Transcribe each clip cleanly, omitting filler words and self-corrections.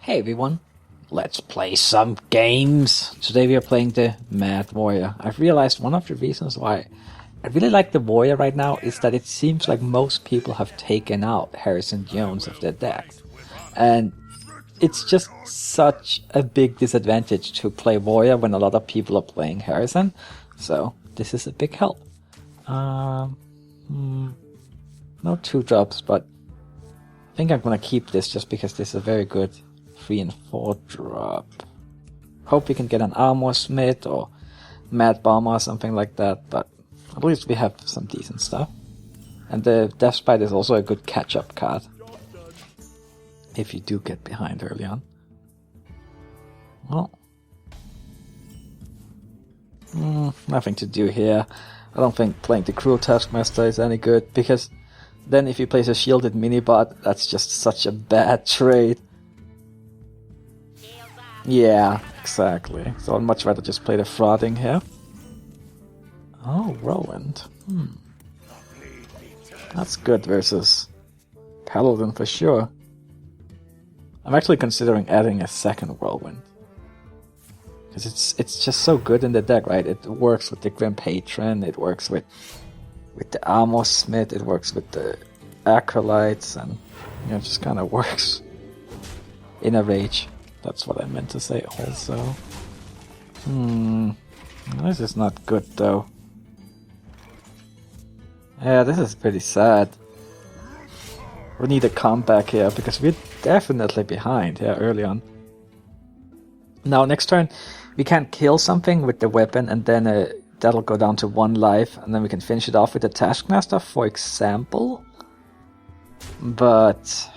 Hey everyone, let's play some games! Today we are playing the Mad Warrior. I've realized one of the reasons why I really like the Warrior right now is that it seems like most people have taken out Harrison Jones of their deck. And it's just such a big disadvantage to play Warrior when a lot of people are playing Harrison. So this is a big help. No 2-drops, but I think I'm gonna keep this just because this is a very good 3 and 4 drop. Hope we can get an Armor Smith or Mad Bomber or something like that, but at least we have some decent stuff. And the Death Sprite is also a good catch-up card, if you do get behind early on. Well, nothing to do here. I don't think playing the Cruel Taskmaster is any good, because then if you place a shielded minibot, that's just such a bad trade. Yeah, exactly. So I'd much rather just play the Frauding here. Oh, Whirlwind. That's good versus Paladin for sure. I'm actually considering adding a second Whirlwind. Because it's just so good in the deck, right? It works with the Grim Patron, it works with the Armor Smith, it works with the Acolytes, and it just kind of works in a rage. That's what I meant to say also. This is not good though. Yeah, this is pretty sad. We need a comeback here because we're definitely behind here early on. Now next turn we can kill something with the weapon and then that'll go down to 1 life and then we can finish it off with the Taskmaster, for example. But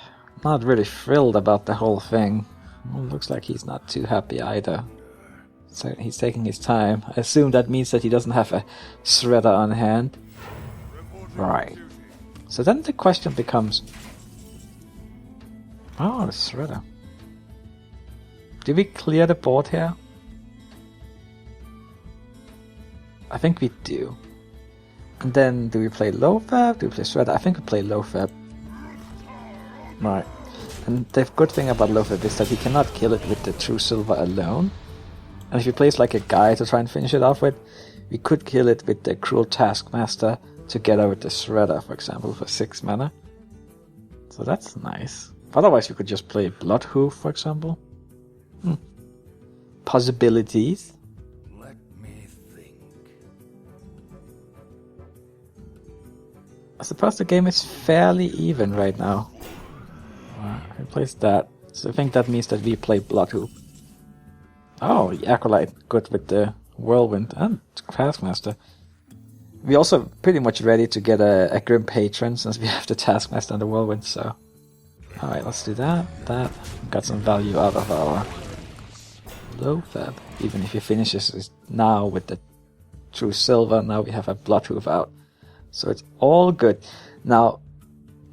not really thrilled about the whole thing. Well, looks like he's not too happy either. So he's taking his time. I assume that means that he doesn't have a Shredder on hand. Right. So then the question becomes... Oh, the Shredder. Do we clear the board here? I think we do. And then do we play low fab? Do we play Shredder? I think we play low fab. Right. And the good thing about low fab is that he cannot kill it with the True Silver alone. And if he plays like a guy to try and finish it off with, we could kill it with the Cruel Taskmaster together with the Shredder, for example, for 6 mana. So that's nice. Otherwise we could just play Bloodhoof, for example. Possibilities. Let me think. I suppose the game is fairly even right now. I placed that. So I think that means that we play Bloodhoof. Oh, the Acolyte, good with the Whirlwind and Taskmaster. We're also pretty much ready to get a Grim Patron since we have the Taskmaster and the Whirlwind, so... Alright, let's do that. Got some value out of our low fab. Even if he finishes it now with the True Silver, now we have a Bloodhoof out. So it's all good. Now,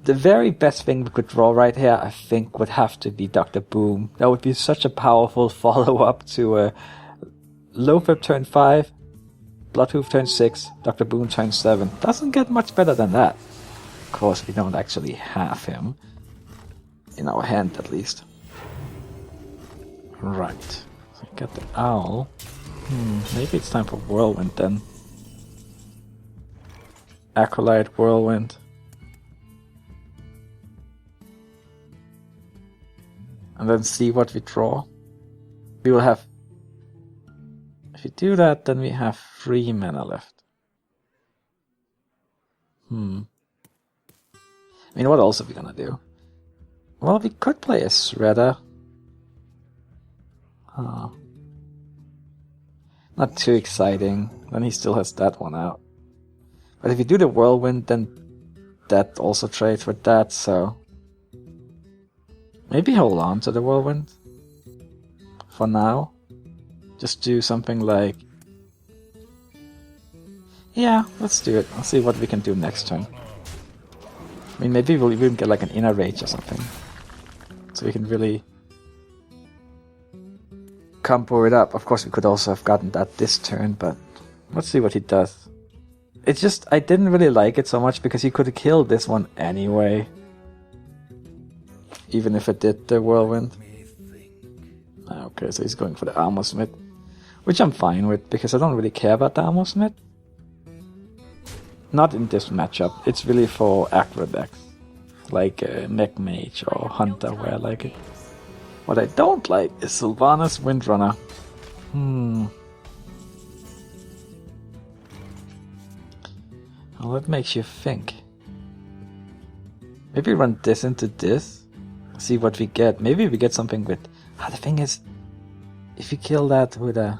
the very best thing we could draw right here, I think, would have to be Dr. Boom. That would be such a powerful follow-up to low fab turn 5, Bloodhoof turn 6, Dr. Boom turn 7. Doesn't get much better than that. Of course, we don't actually have him. In our hand, at least. Right. So we got the Owl. Maybe it's time for Whirlwind then. Acolyte, Whirlwind. And then see what we draw. We will have... If we do that, then we have 3 mana left. I mean, what else are we gonna do? Well, we could play a Shredder. Not too exciting. Then he still has that one out. But if you do the Whirlwind, then that also trades with that, so... Maybe hold on to the Whirlwind. For now. Just do something like... Yeah, let's do it. I'll see what we can do next turn. I mean, maybe we'll even get like an Inner Rage or something. So we can really combo it up. Of course, we could also have gotten that this turn, but let's see what he does. It's just, I didn't really like it so much because he could have killed this one anyway. Even if it did the Whirlwind. Okay, so he's going for the Armor Smith, which I'm fine with, because I don't really care about the Armor Smith. Not in this matchup, it's really for aggro decks, like Mech Mage or Hunter, where I like it. What I don't like is Sylvanas Windrunner. Well, that makes you think. Maybe run this into this, see what we get. Maybe we get something with... the thing is, if you kill that with a...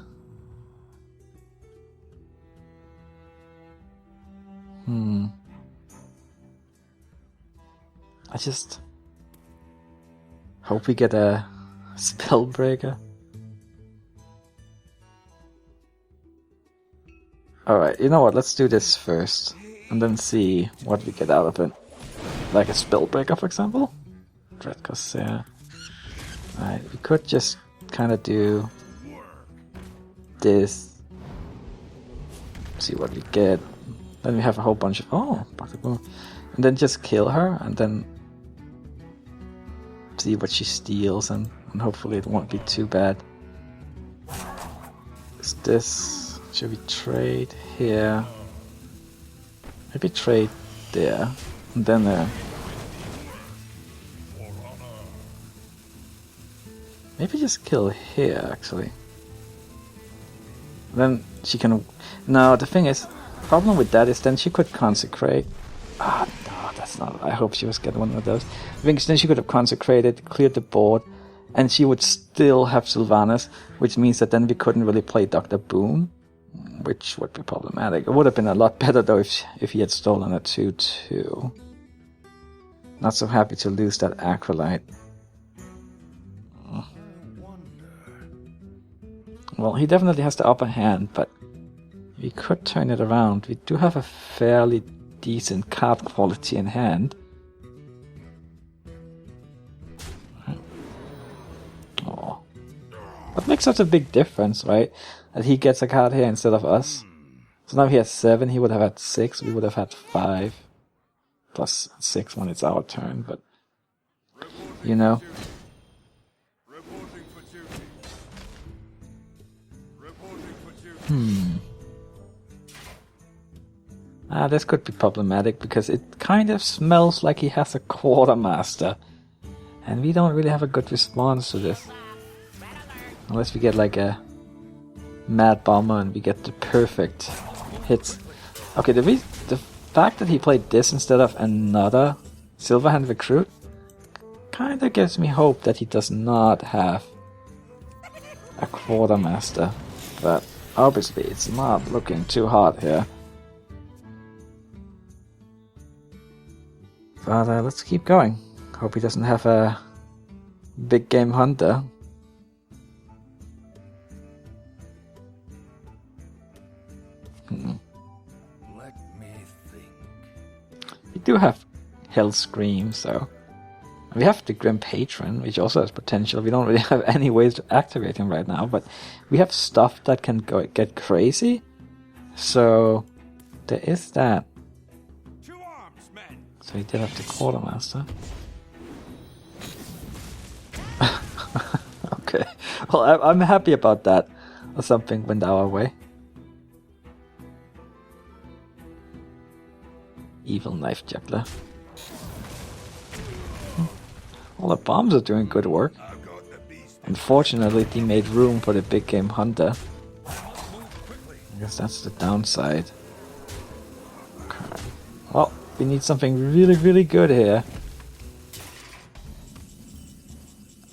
I just hope we get a Spellbreaker. Alright, you know what, let's do this first, and then see what we get out of it. Like a Spellbreaker, for example? Dread Corsair. Alright, we could just kind of do this. See what we get. Then we have a whole bunch of... and then just kill her, and then see what she steals, and hopefully it won't be too bad. Is this... should we trade here? Maybe trade there, and then maybe just kill here, actually. Then she can... No, the thing is, the problem with that is then she could consecrate. No, that's not... I hope she was getting one of those. I think then she could have consecrated, cleared the board, and she would still have Sylvanas, which means that then we couldn't really play Dr. Boom, which would be problematic. It would have been a lot better though if he had stolen a 2/2. Not so happy to lose that Acolyte. Well, he definitely has the upper hand, but we could turn it around. We do have a fairly decent card quality in hand. Oh, what makes such a big difference, right? That he gets a card here instead of us. So now he has 7, he would have had 6, we would have had 5. Plus 6 when it's our turn, but... you know. This could be problematic, because it kind of smells like he has a Quartermaster. And we don't really have a good response to this. Unless we get like a Mad Bomber and we get the perfect hits. Okay, the fact that he played this instead of another Silverhand Recruit kinda gives me hope that he does not have a Quartermaster. But obviously it's not looking too hot here. But let's keep going. Hope he doesn't have a big game Hunter. Let me think. We do have Hell Scream, so... we have the Grim Patron, which also has potential. We don't really have any ways to activate him right now, but we have stuff that can get crazy. So, there is that. So he did have the Quartermaster. Okay. Well, I'm happy about that. Or something went our way. Evil Knife Juggler. All the bombs are doing good work. Unfortunately, they made room for the big game Hunter. I guess that's the downside. Okay. Well, we need something really, really good here.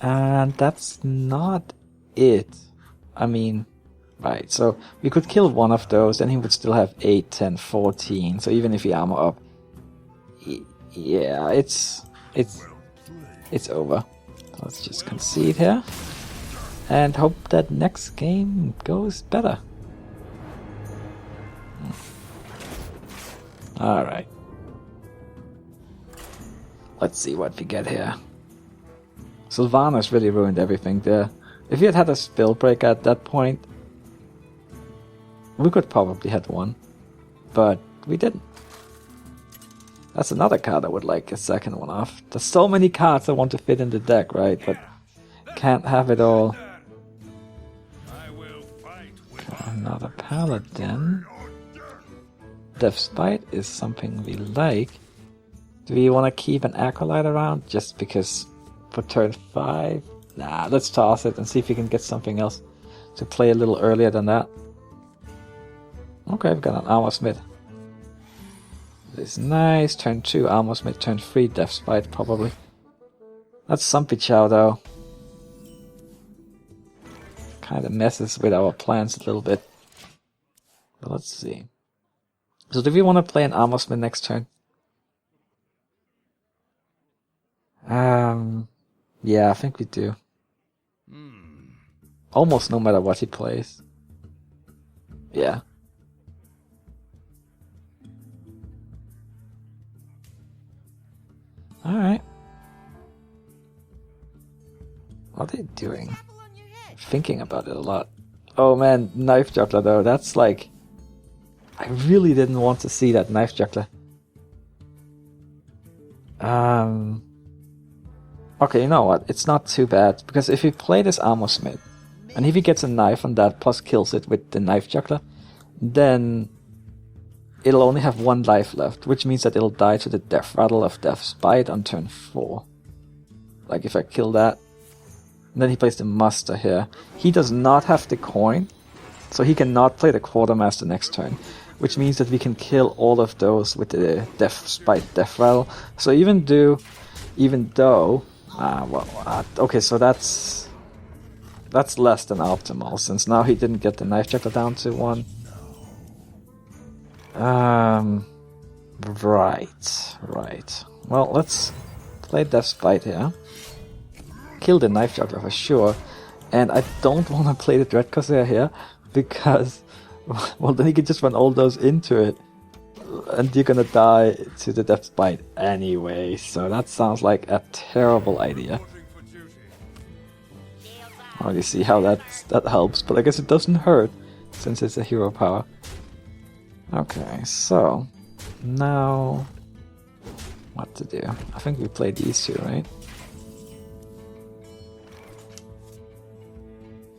And that's not it. I mean, right, so we could kill one of those, then he would still have 8, 10, 14. So even if he armor up, yeah, it's over. Let's just concede here and hope that next game goes better. Alright. Let's see what we get here. Sylvanas really ruined everything there. If we had a Spellbreaker at that point, we could probably had one. But we didn't. That's another card I would like a second one off. There's so many cards I want to fit in the deck, right? But can't have it all. Another Paladin. Death's Bite is something we like. Do we want to keep an Acolyte around just because for turn 5? Nah, let's toss it and see if we can get something else to play a little earlier than that. Okay, we've got an Armor Smith. This is nice. Turn 2 Armor Smith, turn 3 Death's Bite probably. That's Sumpy Chow though. Kind of messes with our plans a little bit. But let's see. So do we want to play an Armor Smith next turn? Yeah, I think we do. Almost no matter what he plays. Yeah. Alright. What are they doing? Thinking about it a lot. Oh man, Knife Juggler though, that's like... I really didn't want to see that Knife Juggler. Okay, you know what? It's not too bad, because if we play this Armor Smith, and if he gets a knife on that plus kills it with the Knife Juggler, then it'll only have 1 life left, which means that it'll die to the Death Rattle of Death's Bite on turn 4. Like if I kill that, and then he plays the Muster here. He does not have the coin, so he cannot play the Quartermaster next turn, which means that we can kill all of those with the Death's Bite, Death Rattle. So even though okay, so that's less than optimal, since now he didn't get the Knife Juggler down to 1. Right. Well, let's play Death's Bite here. Kill the Knife Juggler for sure. And I don't want to play the Dread Corsair here, because, well, then he can just run all those into it. And you're gonna die to the Death's Bite anyway, so that sounds like a terrible idea. Oh, you see how that helps, but I guess it doesn't hurt, since it's a hero power. Okay, so now what to do? I think we play these two, right?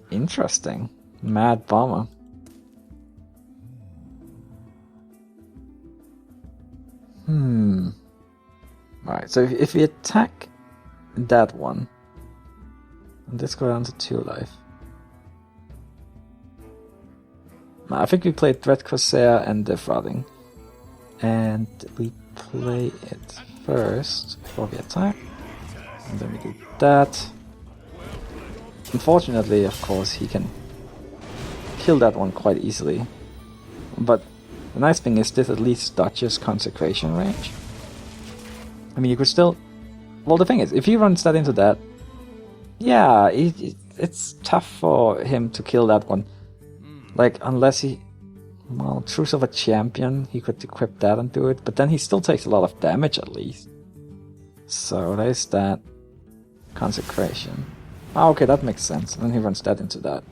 Interesting. Mad Bomber. Alright, so if we attack that one, and this go down to 2 life. I think we play Dread Corsair and Defrauding. And we play it first before we attack. And then we do that. Unfortunately, of course, he can kill that one quite easily. But the nice thing is this at least dodges Consecration range. I mean, you could still... Well, the thing is, if he runs that into that, yeah, it's tough for him to kill that one. Like, unless he... Well, Truce of a Champion, he could equip that and do it, but then he still takes a lot of damage at least. So there's that. Consecration. Ah, okay, that makes sense. And then he runs that into that.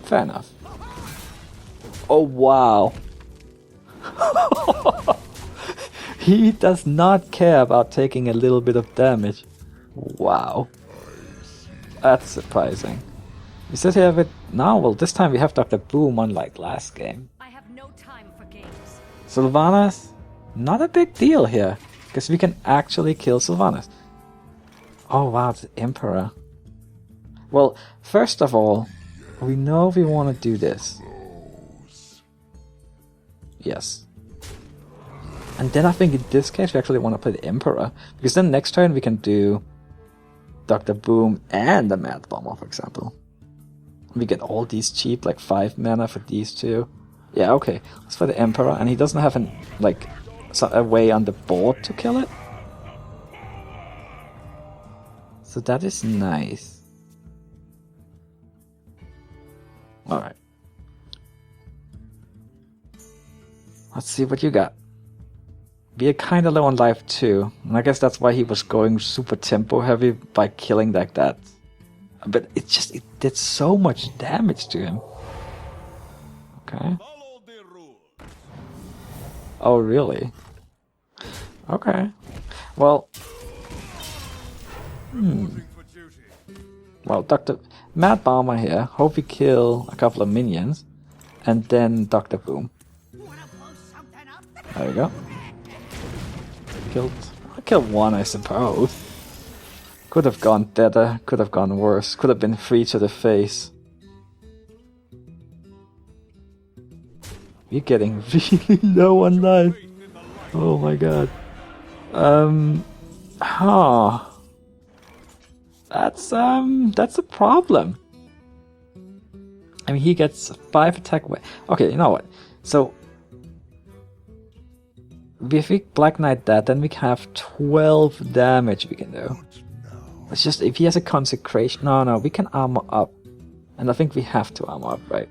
Fair enough. Oh, wow. He does not care about taking a little bit of damage. Wow. That's surprising. We sit here with... Now, well, this time we have Dr. Boom, unlike last game. I have no time for games. Sylvanas, not a big deal here, because we can actually kill Sylvanas. Oh wow, it's Emperor. Well, first of all, we know we want to do this. Yes. And then I think in this case we actually want to play the Emperor, because then next turn we can do Dr. Boom and the Mad Bomber, for example. We get all these cheap, like 5 mana for these two. Yeah, okay. Let's play the Emperor, and he doesn't have a way on the board to kill it. So that is nice. Alright. Let's see what you got. We are kinda low on life too, and I guess that's why he was going super tempo heavy by killing like that. But it did so much damage to him. Okay. Oh, really? Okay. Well... Well, Mad Bomber here. Hope we kill a couple of minions. and then Dr. Boom. There you go. I killed one, I suppose. Could have gone better, could have gone worse, could have been 3 to the face. We're getting really low on life. Oh my god. That's a problem. I mean, he gets 5 attack. Okay, you know what? So, if we Black Knight that, then we have 12 damage we can do. It's just, if he has a consecration... No, we can armor up. And I think we have to armor up, right?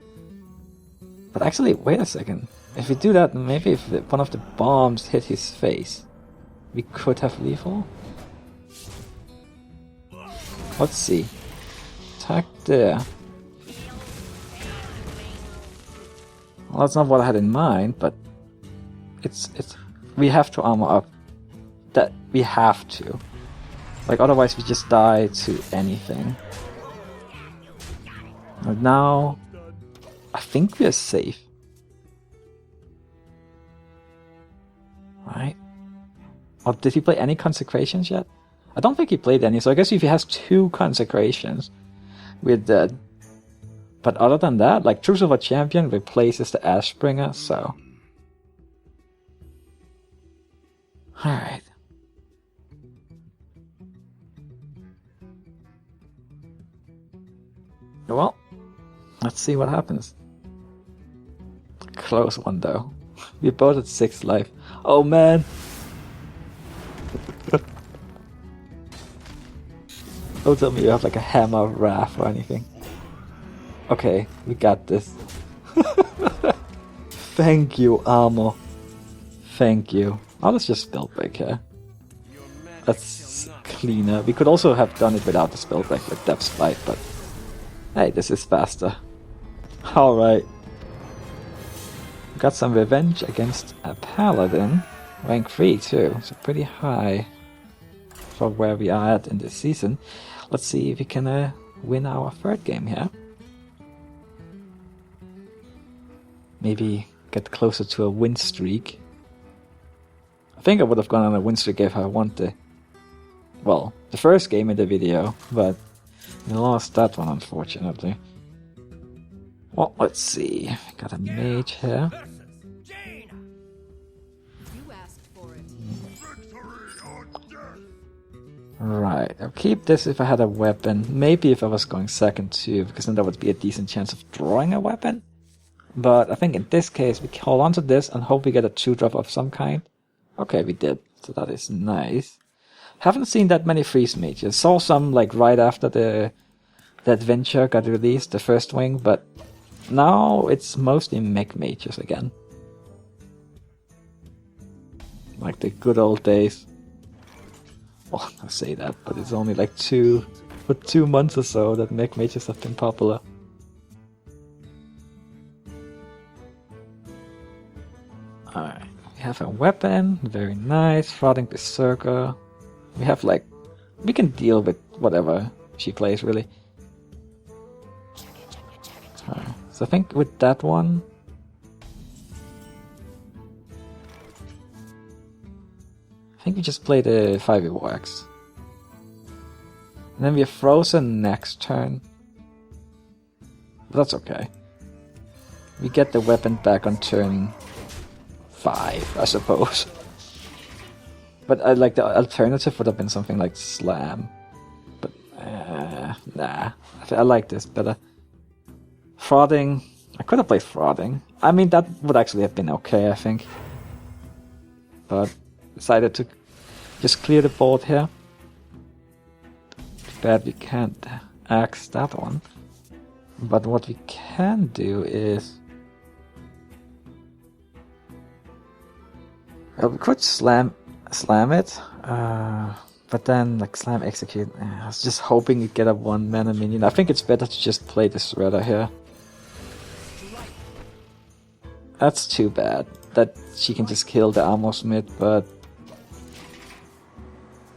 But actually, wait a second. If we do that, maybe if one of the bombs hit his face, we could have lethal? Let's see. Attack there. Well, that's not what I had in mind, but... It's... We have to armor up. That we have to. Like, otherwise we just die to anything. And now... I think we're safe. Right? Or did he play any consecrations yet? I don't think he played any, so I guess if he has 2 consecrations, we're dead. But other than that, like, Truth of a Champion replaces the Ashbringer, so... Alright. Well, let's see what happens. Close one though. We're both at 6 life. Oh man! Don't tell me you have like a hammer of wrath or anything. Okay, we got this. Thank you, armor. Thank you. Oh, let's just spell break here. That's cleaner. We could also have done it without the spell break with Depth's Fight, but hey, this is faster. Alright. Got some revenge against a Paladin. Rank 3 too, so pretty high for where we are at in this season. Let's see if we can win our 3rd game here. Maybe get closer to a win streak. I think I would have gone on a win streak if I won the first game in the video, but I lost that one unfortunately. Well, let's see. Got a mage here. You asked for it. Right, I'll keep this if I had a weapon. Maybe if I was going second too, because then there would be a decent chance of drawing a weapon. But I think in this case we hold on to this and hope we get a 2-drop of some kind. Okay, we did, so that is nice. Haven't seen that many freeze mages. Saw some like right after the adventure got released, the first wing, but now it's mostly Mech Mages again. Like the good old days. Well, I say that, but it's only like 2 months or so that Mech Mages have been popular. Alright, we have a weapon, very nice, Frauding Berserker. We have like, we can deal with whatever she plays really. Alright, so I think with that one, I think we just play the 5e Wax. And then we are frozen next turn. But that's okay. We get the weapon back on turn 5, I suppose. But I like the alternative would have been something like Slam. But, nah. I like this better. Frauding. I could have played Frauding. I mean, that would actually have been okay, I think. But decided to just clear the board here. Too bad we can't axe that one. But what we can do is... well, we could slam it, but then like slam execute. I was just hoping you'd get a 1-mana minion. I think it's better to just play the Shredder here. That's too bad that she can just kill the Armor Smith, but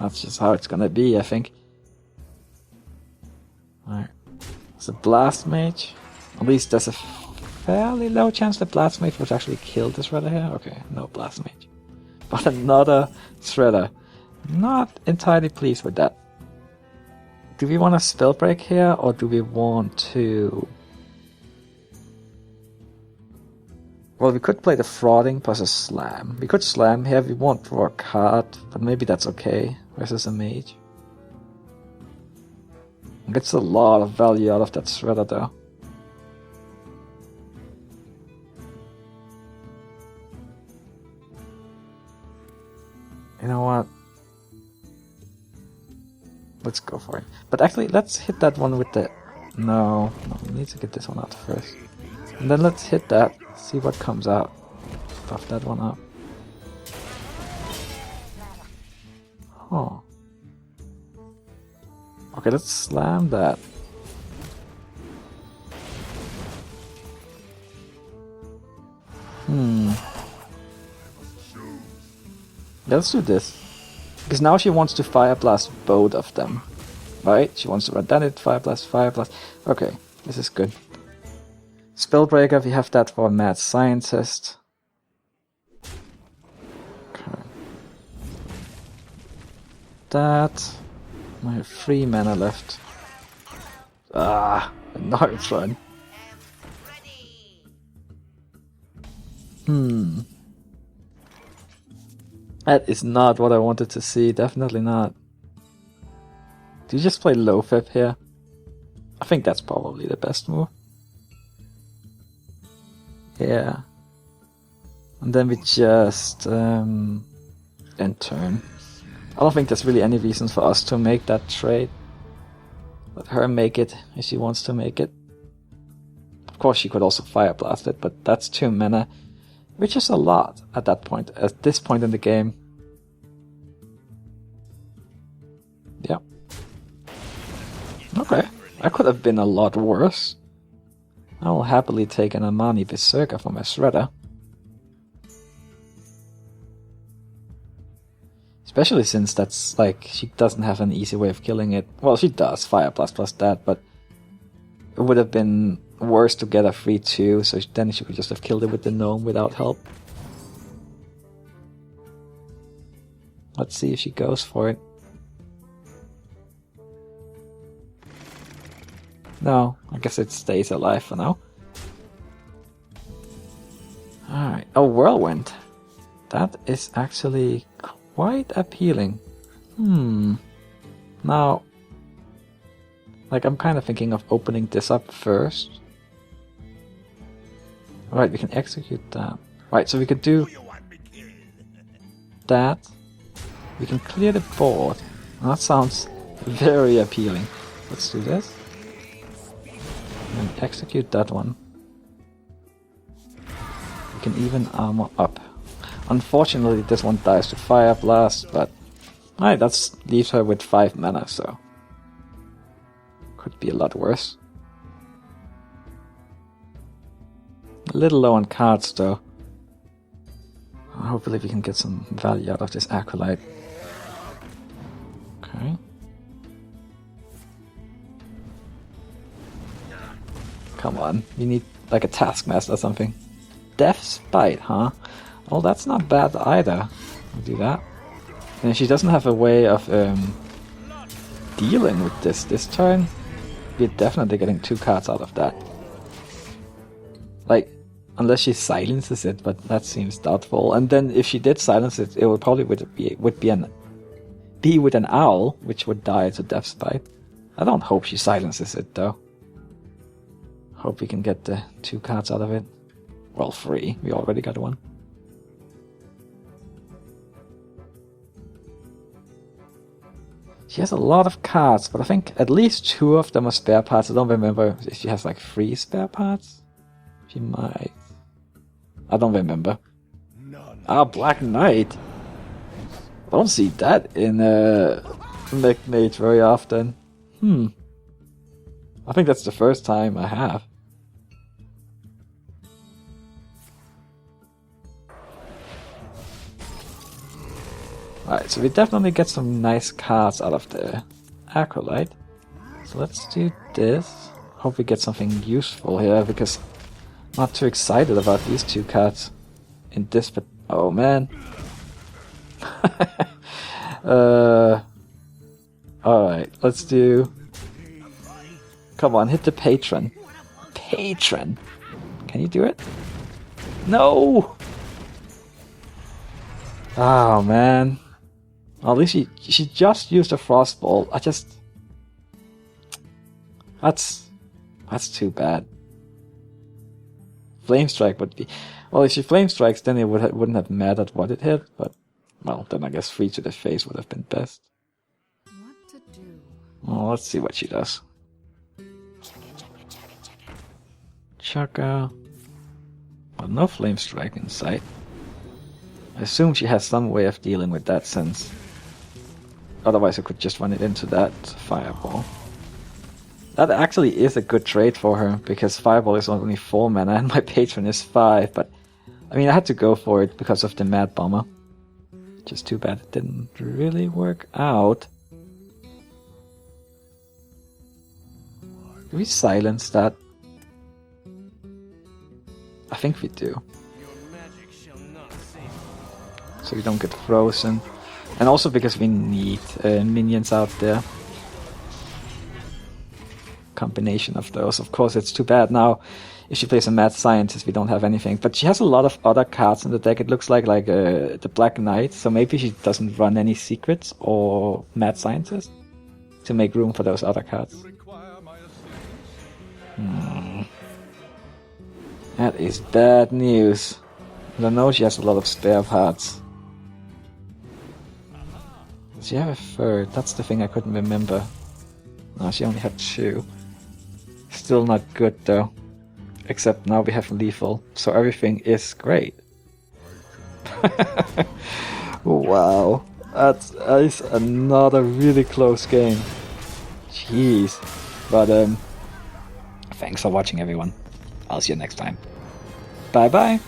that's just how it's gonna be, I think. Alright, it's a Blast Mage. At least there's a fairly low chance the Blast Mage would actually kill the Shredder here. Okay, no Blast Mage. But another Shredder. Not entirely pleased with that. Do we want a Spell Break here, or do we want to... Well, we could play the Frauding plus a Slam. We could Slam here, we won't draw a card, but maybe that's okay versus a Mage. Gets a lot of value out of that Shredder though. You know what? Let's go for it. But actually, let's hit that one with the... No, we need to get this one out first. And then let's hit that, see what comes out. Buff that one up. Oh. Okay, let's slam that. Yeah, let's do this. Because now she wants to Fire Blast both of them. Right? She wants to Redundant, Fire Blast, Fire Blast. Okay, this is good. Spellbreaker, we have that for Mad Scientist. Okay. That. I have 3 mana left. Ah, not fun. That is not what I wanted to see, definitely not. Do you just play low fib here? I think that's probably the best move. Yeah. And then we just end turn. I don't think there's really any reasons for us to make that trade. Let her make it if she wants to make it. Of course she could also Fire Blast it, but that's 2 mana. Which is a lot at that point, at this point in the game. Yeah. Okay, that could have been a lot worse. I will happily take an Amani Berserker for my Shredder. Especially since that's like, she doesn't have an easy way of killing it. Well, she does, Fire Blast plus that, but it would have been worse to get a 3-2, so then she could just have killed it with the gnome without help. Let's see if she goes for it. No, I guess it stays alive for now. Alright, oh, Whirlwind. That is actually quite appealing. Now, like, I'm kind of thinking of opening this up first. Right, we can execute that. Right, so we could do that. We can clear the board. That sounds very appealing. Let's do this. And execute that one. We can even armor up. Unfortunately, this one dies to Fire Blast, but alright, that leaves her with 5 mana, so could be a lot worse. A little low on cards, though. Hopefully we can get some value out of this Acolyte. Okay. Come on, we need like a Taskmaster or something. Death's Bite, huh? Well, that's not bad either. We'll do that. And she doesn't have a way of dealing with this turn. We're definitely getting 2 cards out of that. Like, unless she silences it, but that seems doubtful. And then if she did silence it, it would probably be with an owl, which would die to Death's Bite. I don't hope she silences it though. Hope we can get the 2 cards out of it. Well, 3. We already got 1. She has a lot of cards, but I think at least 2 of them are spare parts. I don't remember if she has like 3 spare parts. She might. I don't remember. Ah, Black Knight. I don't see that in Mech Mage very often. I think that's the first time I have. Alright, so we definitely get some nice cards out of the Acolyte. So let's do this. Hope we get something useful here, because Not too excited about these two cards in this, but oh man. Alright, let's do... Come on, hit the patron. Patron! Can you do it? No! Oh man. Well, at least she just used a frostball. That's too bad. Flame strike would be... Well, if she flame strikes, then it wouldn't have mattered what it hit, but... Well, then I guess 3 to the face would have been best. What to do? Well, let's see what she does. Chaka. Well, no flame strike in sight. I assume she has some way of dealing with that since... Otherwise I could just run it into that fireball. That actually is a good trade for her, because fireball is only 4 mana and my patron is 5, but... I mean, I had to go for it because of the Mad Bomber. Just too bad it didn't really work out. Do we silence that? I think we do. So we don't get frozen. And also because we need minions out there. Combination of those. Of course, it's too bad now. If she plays a Mad Scientist, we don't have anything. But she has a lot of other cards in the deck. It looks like the Black Knight. So maybe she doesn't run any Secrets or Mad Scientist to make room for those other cards. That is bad news. And I know she has a lot of spare parts. Does she have a third? That's the thing I couldn't remember. No, she only had 2. Still not good though. Except now we have lethal, so everything is great. Wow. That is another really close game. Jeez. But thanks for watching everyone. I'll see you next time. Bye bye.